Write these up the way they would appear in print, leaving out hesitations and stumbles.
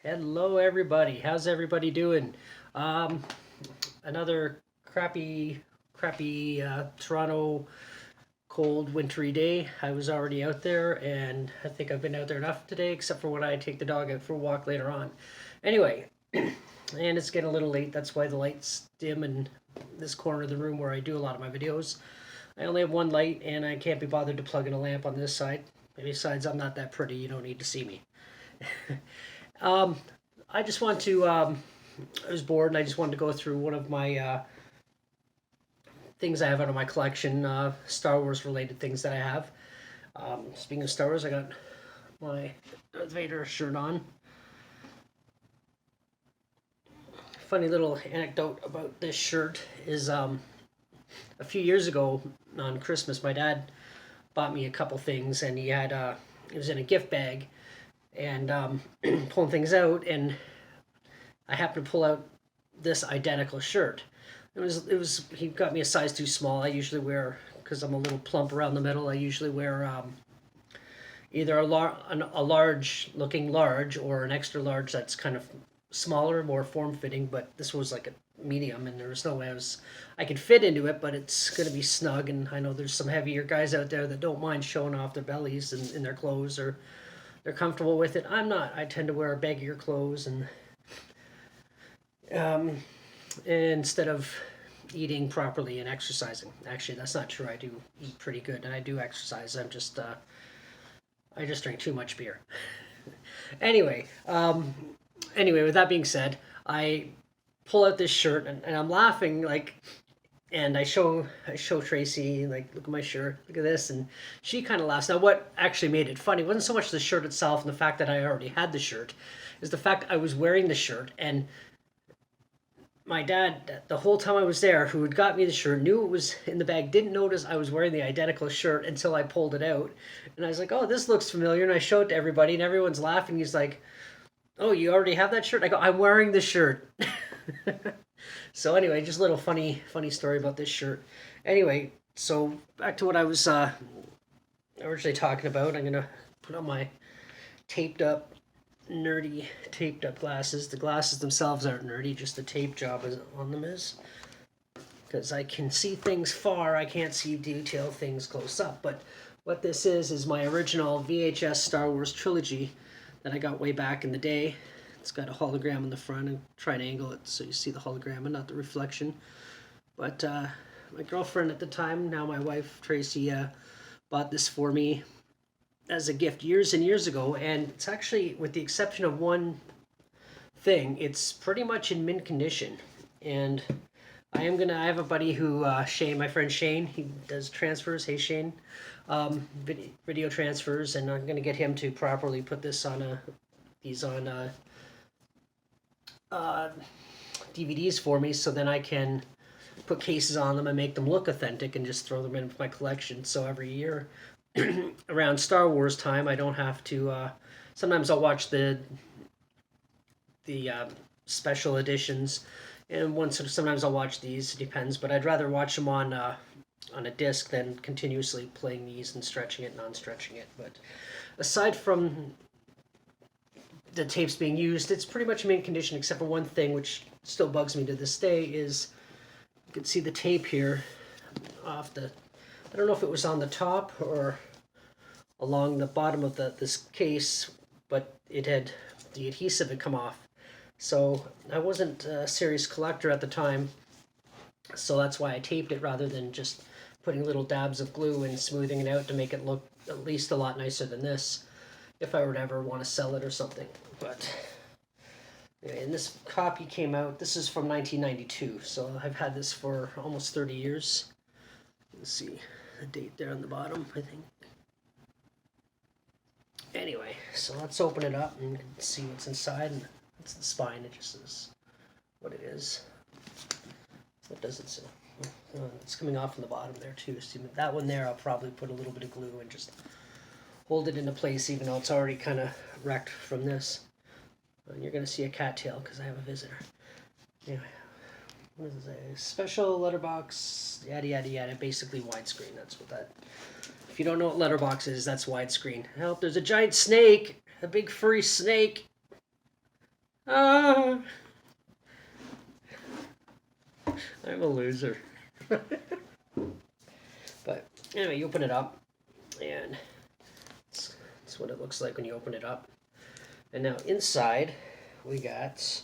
Hello, everybody. How's everybody doing? Um, another crappy Toronto cold wintry day. I was already out there, and I think I've been out there enough today, except for when I take the dog out for a walk later on. Anyway, and it's getting a little late. That's why the lights dim in this corner of the room where I do a lot of my videos. I only have one light, and I can't be bothered to plug in a lamp on this side. Besides, I'm not that pretty. You don't need to see me. Um, I just want to. I was bored, and I just wanted to go through one of my things I have out of my collection, Star Wars related things that I have. Speaking of Star Wars, I got my Darth Vader shirt on. Funny little anecdote about this shirt is a few years ago on Christmas, my dad bought me a couple things, and he had it was in a gift bag, and pulling things out, and I happened to pull out this identical shirt. It was he got me a size too small. I usually wear, because I'm a little plump around the middle. I usually wear either a large looking large or an extra large that's kind of smaller, more form fitting. But this was like a medium, and there was no way I could fit into it. But it's gonna be snug, and I know there's some heavier guys out there that don't mind showing off their bellies in their clothes, or they're comfortable with it. I'm not. I tend to wear baggier clothes, and um, instead of eating properly and exercising. Actually, that's not true. I do eat pretty good, and I do exercise. I just drink too much beer. Anyway, anyway, with that being said, I pull out this shirt, and I'm laughing like, and I show Tracy, like, look at my shirt, look at this, and she kind of laughs. Now, what actually made it funny wasn't so much the shirt itself and the fact that I already had the shirt, is the fact I was wearing the shirt, and my dad, the whole time I was there, who had got me the shirt, knew it was in the bag, didn't notice I was wearing the identical shirt until I pulled it out. And I was like, oh, this looks familiar. And I showed it to everybody, and everyone's laughing. He's like, oh, you already have that shirt? I go, I'm wearing the shirt. So anyway, just a little funny story about this shirt. Anyway, so back to what I was originally talking about. I'm going to put on my taped up nerdy taped up glasses. The glasses themselves aren't nerdy, just the tape job on them is. Because I can see things far, I can't see detail things close up. But what this is my original VHS Star Wars Trilogy that I got way back in the day. It's got a hologram in the front, and try and angle it so you see the hologram and not the reflection. But my girlfriend at the time, now my wife Tracy, bought this for me as a gift years and years ago, and it's actually, with the exception of one thing, it's pretty much in mint condition. And I have a buddy who, Shane, my friend Shane, he does transfers. Hey Shane, video transfers, and I'm gonna get him to properly put this on these on DVDs for me, so then I can put cases on them and make them look authentic and just throw them in my collection. So every year around Star Wars time, I don't have to. Sometimes I'll watch the special editions, and sometimes I'll watch these. It depends, but I'd rather watch them on a disc than continuously playing these and stretching it, non-stretching it. But aside from the tapes being used, it's pretty much in mint condition, except for one thing which still bugs me to this day. Is you can see the tape here off the. I don't know if it was on the top or along the bottom of this case, but it had the adhesive had come off. So I wasn't a serious collector at the time, so that's why I taped it rather than just putting little dabs of glue and smoothing it out to make it look at least a lot nicer than this, if I were to ever want to sell it or something. But anyway, and this copy came out, this is from 1992, so I've had this for almost 30 years. Let's see the date there on the bottom, I think. Anyway, so let's open it up and see what's inside. And it's the spine, it just says what it is. What does it say? It's coming off from the bottom there too. See, that one there, I'll probably put a little bit of glue and just hold it into place, even though it's already kind of wrecked from this. And you're going to see a cattail because I have a visitor. Anyway, what does it say? Special letterbox, yada yada yada, basically widescreen. That's what that. If you don't know what letterbox is, that's widescreen. Help, there's a giant snake! A big furry snake! Ah, I'm a loser. But anyway, you open it up, and that's what it looks like when you open it up. And now inside, we got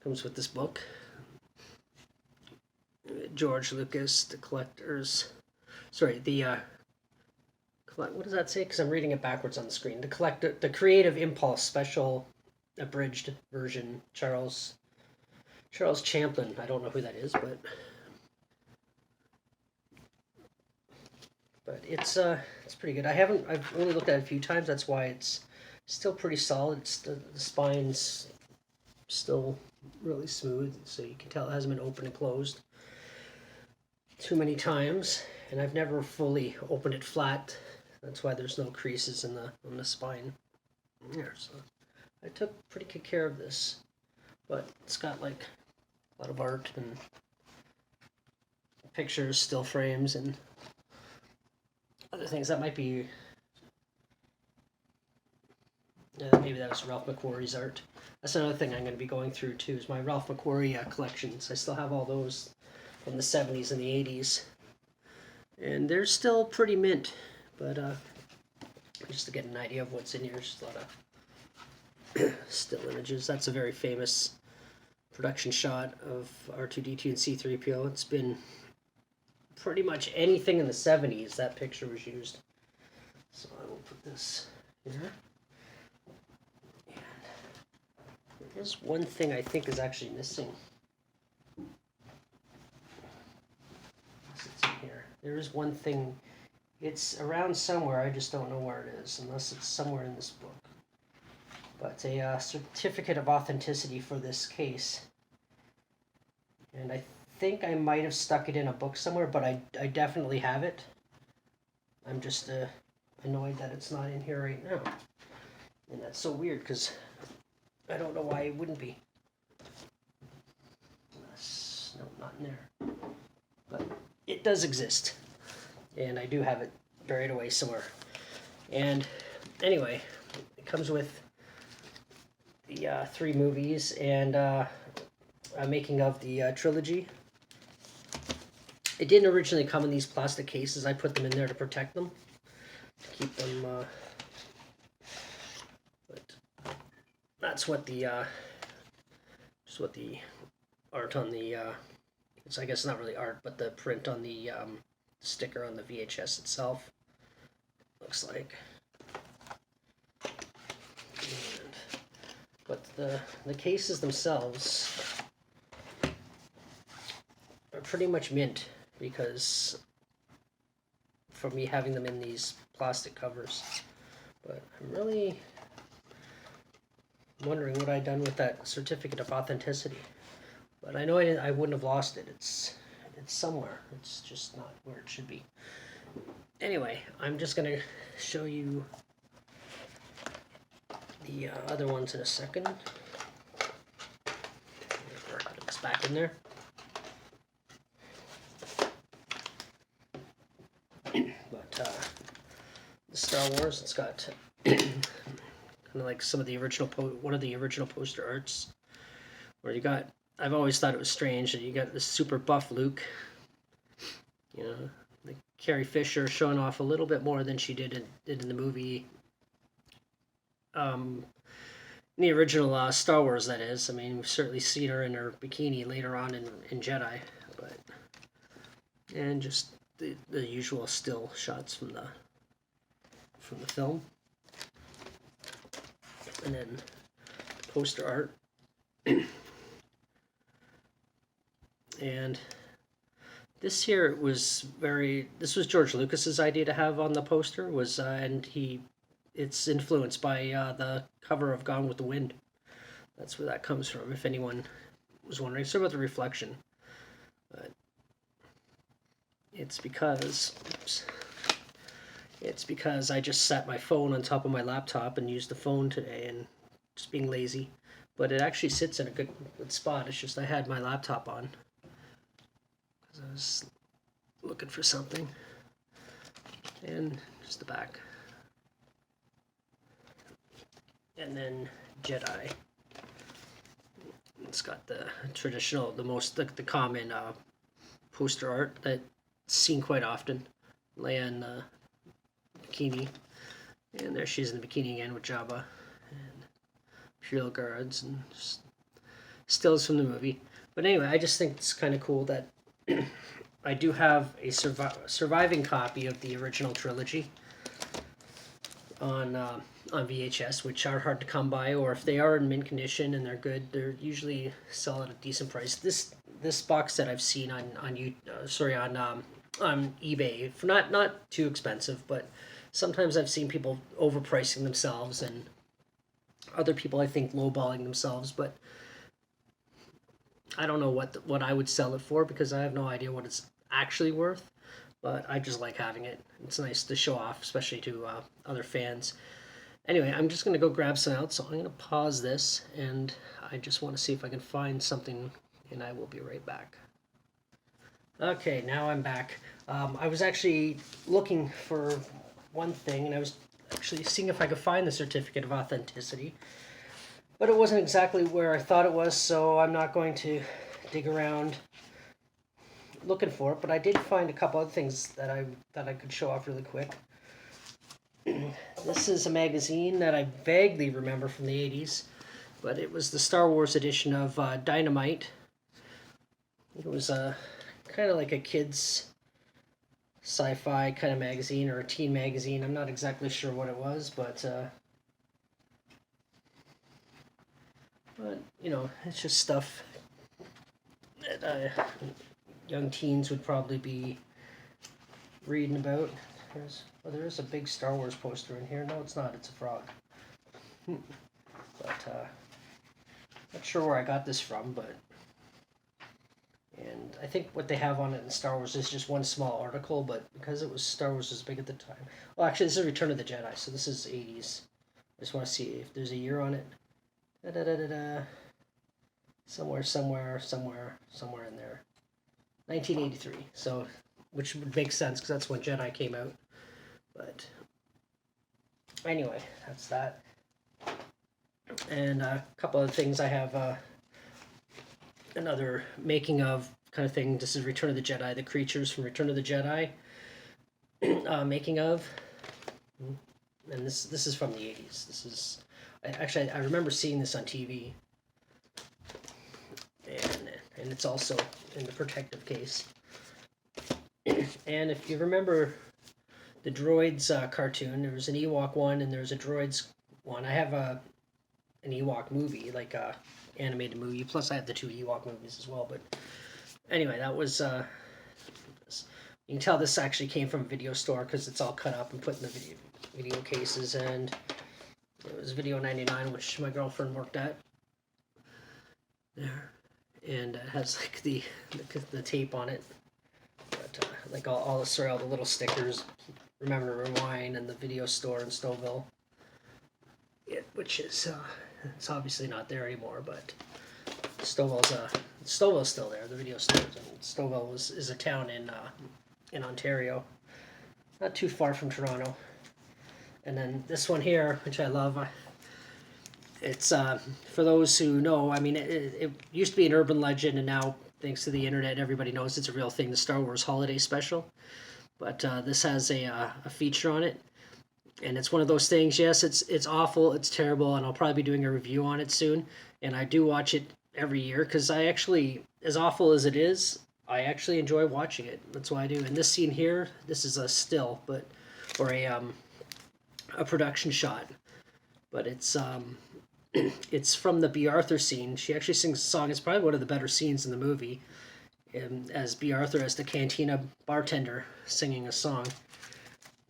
comes with this book. George Lucas, the collectors. Sorry, what does that say? Because I'm reading it backwards on the screen. The Creative Impulse Special Abridged Version. Charles Champlin. I don't know who that is, but it's pretty good. I've only looked at it a few times. That's why it's still pretty solid. The spine's still really smooth, so you can tell it hasn't been opened and closed too many times. And I've never fully opened it flat. That's why there's no creases on the spine there. So I took pretty good care of this, but it's got like a lot of art and pictures, still frames, and other things that might be. Maybe that was Ralph McQuarrie's art. That's another thing I'm going to be going through too, is my Ralph McQuarrie collections. I still have all those from the 70s and the 80s. And they're still pretty mint, but just to get an idea of what's in here, just a lot of still images. That's a very famous production shot of R2-D2 and C-3PO. It's been pretty much anything in the 70s, that picture was used. So I will put this here. There's one thing I think is actually missing. It's in here. There is one thing. It's around somewhere. I just don't know where it is, unless it's somewhere in this book. But a certificate of authenticity for this case. And I think I might have stuck it in a book somewhere, but I definitely have it. I'm just annoyed that it's not in here right now. And that's so weird, because I don't know why it wouldn't be. No, not in there. But it does exist. And I do have it buried away somewhere. And anyway, it comes with the 3 movies and a making of the trilogy. It didn't originally come in these plastic cases. I put them in there to protect them, to keep them. But that's what the just what the art on the. It's, I guess, not really art, but the print on the sticker on the VHS itself looks like. And, but the cases themselves are pretty much mint, because from me having them in these plastic covers. But I'm really wondering what I'd done with that certificate of authenticity. But I know I wouldn't have lost it. It's somewhere. It's just not where it should be. Anyway, I'm just going to show you the other ones in a second. Put this back in there. But the Star Wars, it's got kind of like some of the original one of the original poster arts, where you got. I've always thought it was strange that you got this super buff Luke, you know, like Carrie Fisher showing off a little bit more than she did in the movie. In the original Star Wars, that is. I mean, we've certainly seen her in her bikini later on in Jedi, but and just the usual still shots from the film, and then the poster art. And this here was this was George Lucas's idea to have on the poster, and it's influenced by the cover of Gone with the Wind. That's where that comes from, if anyone was wondering. Sorry about the reflection, but it's because I just sat my phone on top of my laptop and used the phone today, and just being lazy. But it actually sits in a good spot. It's just I had my laptop on. I was looking for something. and just the back. And then Jedi. It's got the traditional, the common poster art that's seen quite often. Leia in the bikini, and there she is in the bikini again with Jabba, and Imperial guards, and just stills from the movie. But anyway, I just think it's kind of cool that I do have a surviving copy of the original trilogy on VHS, which are hard to come by, or if they are in mint condition and they're good, they're usually sell at a decent price. This box set I've seen on eBay for not too expensive, but sometimes I've seen people overpricing themselves and other people I think lowballing themselves, but I don't know what I would sell it for because I have no idea what it's actually worth. But I just like having it. It's nice to show off, especially to other fans. Anyway, I'm just going to go grab some out, so I'm going to pause this, and I just want to see if I can find something, and I will be right back. Okay, now I'm back. I was actually looking for one thing, and I was actually seeing if I could find the certificate of authenticity, but it wasn't exactly where I thought it was, so I'm not going to dig around looking for it, but I did find a couple other things that I could show off really quick. This is a magazine that I vaguely remember from the 80s, but it was the Star Wars edition of Dynamite. It was kind of like a kid's sci-fi kind of magazine or a teen magazine. I'm not exactly sure what it was, but you know, it's just stuff that young teens would probably be reading about. There is a big Star Wars poster in here. No, it's not. It's a frog. But not sure where I got this from, but and I think what they have on it in Star Wars is just one small article, but because it was Star Wars was big at the time. Well, actually, this is Return of the Jedi, so this is 80s. I just want to see if there's a year on it. Somewhere in there. 1983. So, which would make sense because that's when Jedi came out. But anyway, that's that. And a couple of things I have. Another making of kind of thing. This is Return of the Jedi. The creatures from Return of the Jedi. Making of. And this is from the 80s. This is actually I remember seeing this on TV. And it's also in the protective case. And if you remember the Droids cartoon, there was an Ewok one and there's a Droids one. I have an Ewok movie, like a animated movie. Plus I have the 2 Ewok movies as well. But anyway, that was... you can tell this actually came from a video store because it's all cut up and put in the video cases. And it was Video 99, which my girlfriend worked at. There. And it has like the tape on it, but like all the little stickers, Remember to Rewind, and the video store in Stouffville. Which is it's obviously not there anymore, but Stouffville's still there. The video store. Stouffville is a town in Ontario, not too far from Toronto. And then this one here, which I love. It's for those who know. I mean, it used to be an urban legend, and now, thanks to the internet, everybody knows it's a real thing. The Star Wars Holiday Special, but this has a feature on it, and it's one of those things. Yes, it's awful, it's terrible, and I'll probably be doing a review on it soon. And I do watch it every year because I actually, as awful as it is, I actually enjoy watching it. That's why I do. And this scene here, this is a still, or a production shot, but it's it's from the B. Arthur scene. She actually sings a song. It's probably one of the better scenes in the movie, as B. Arthur as the cantina bartender singing a song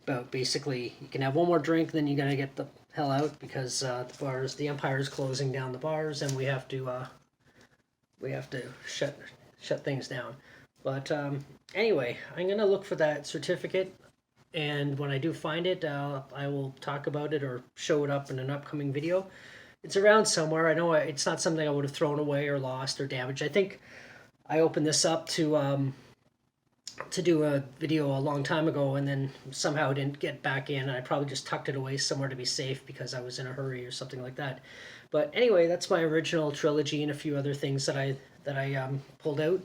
about basically you can have one more drink, then you gotta get the hell out because the Empire is closing down the bars, and we have to shut things down. But anyway, I'm gonna look for that certificate. And when I do find it, I will talk about it or show it up in an upcoming video. It's around somewhere. I know it's not something I would have thrown away or lost or damaged. I think I opened this up to to do a video a long time ago, and then somehow didn't get back in. I probably just tucked it away somewhere to be safe because I was in a hurry or something like that. But anyway, that's my original trilogy and a few other things that I pulled out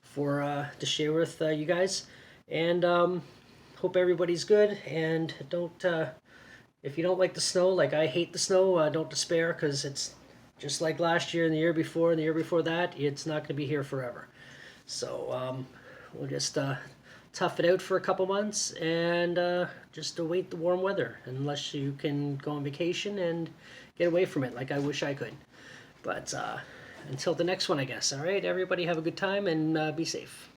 for to share with you guys. And hope everybody's good. And don't if you don't like the snow, like I hate the snow, don't despair, because it's just like last year and the year before and the year before that. It's not going to be here forever. So we'll just tough it out for a couple months and just await the warm weather, unless you can go on vacation and get away from it like I wish I could. But until the next one, I guess. All right, everybody have a good time and be safe.